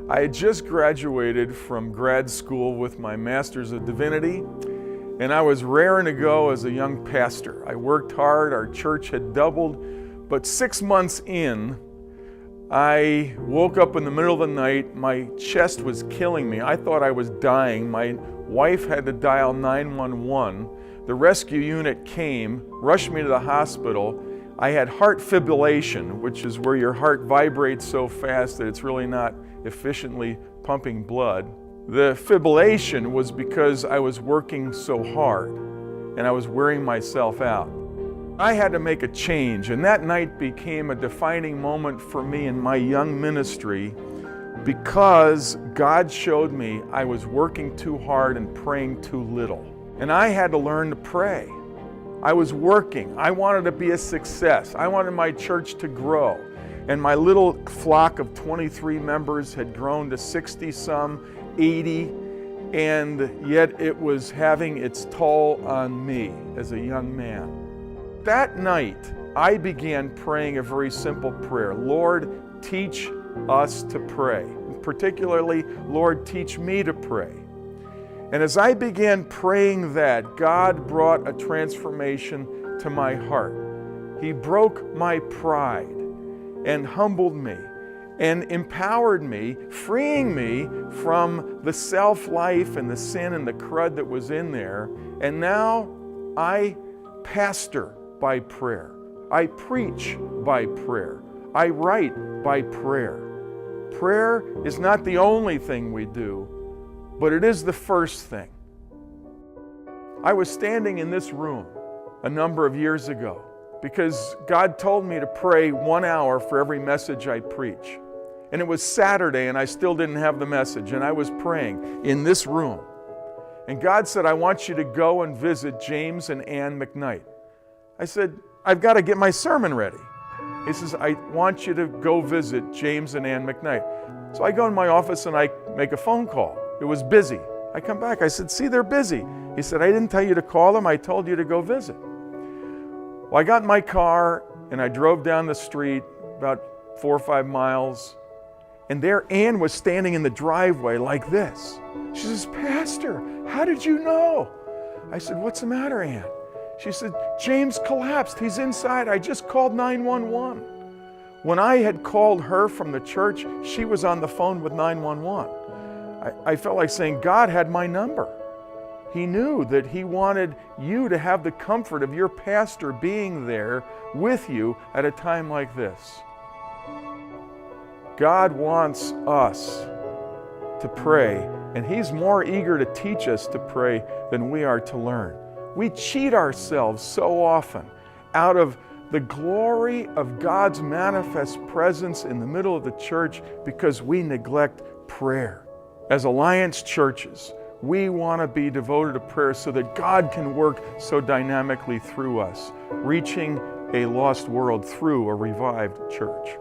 I had just graduated from grad school with my Master's of Divinity, and I was raring to go as a young pastor. I worked hard, our church had doubled, but 6 months in, I woke up in the middle of the night. My chest was killing me. I thought I was dying. My wife had to dial 911. The rescue unit came, rushed me to the hospital. I had heart fibrillation, which is where your heart vibrates so fast that it's really not efficiently pumping blood. The fibrillation was because I was working so hard and I was wearing myself out. I had to make a change, and that night became a defining moment for me in my young ministry because God showed me I was working too hard and praying too little. And I had to learn to pray. I was working. I wanted to be a success. I wanted my church to grow. And my little flock of 23 members had grown to 60-some, 80, and yet it was having its toll on me as a young man. That night, I began praying a very simple prayer. Lord, teach us to pray. Particularly, Lord, teach me to pray. And as I began praying that, God brought a transformation to my heart. He broke my pride and humbled me and empowered me, freeing me from the self-life and the sin and the crud that was in there. And now I pastor by prayer. I preach by prayer. I write by prayer. Prayer is not the only thing we do, but it is the first thing. I was standing in this room a number of years ago because God told me to pray 1 hour for every message I preach. And it was Saturday and I still didn't have the message, and I was praying in this room. And God said, I want you to go and visit James and Ann McKnight. I said, I've got to get my sermon ready. He says, I want you to go visit James and Ann McKnight. So I go in my office and I make a phone call. It was busy. I come back, I said, see, they're busy. He said, I didn't tell you to call them, I told you to go visit. Well, I got in my car and I drove down the street about 4 or 5 miles, and there Ann was standing in the driveway like this. She says, Pastor, how did you know? I said, what's the matter, Ann? She said, James collapsed. He's inside. I just called 911. When I had called her from the church, she was on the phone with 911. I felt like saying, God had my number. He knew that He wanted you to have the comfort of your pastor being there with you at a time like this. God wants us to pray, and He's more eager to teach us to pray than we are to learn. We cheat ourselves so often out of the glory of God's manifest presence in the middle of the church because we neglect prayer. As Alliance churches, we want to be devoted to prayer so that God can work so dynamically through us, reaching a lost world through a revived church.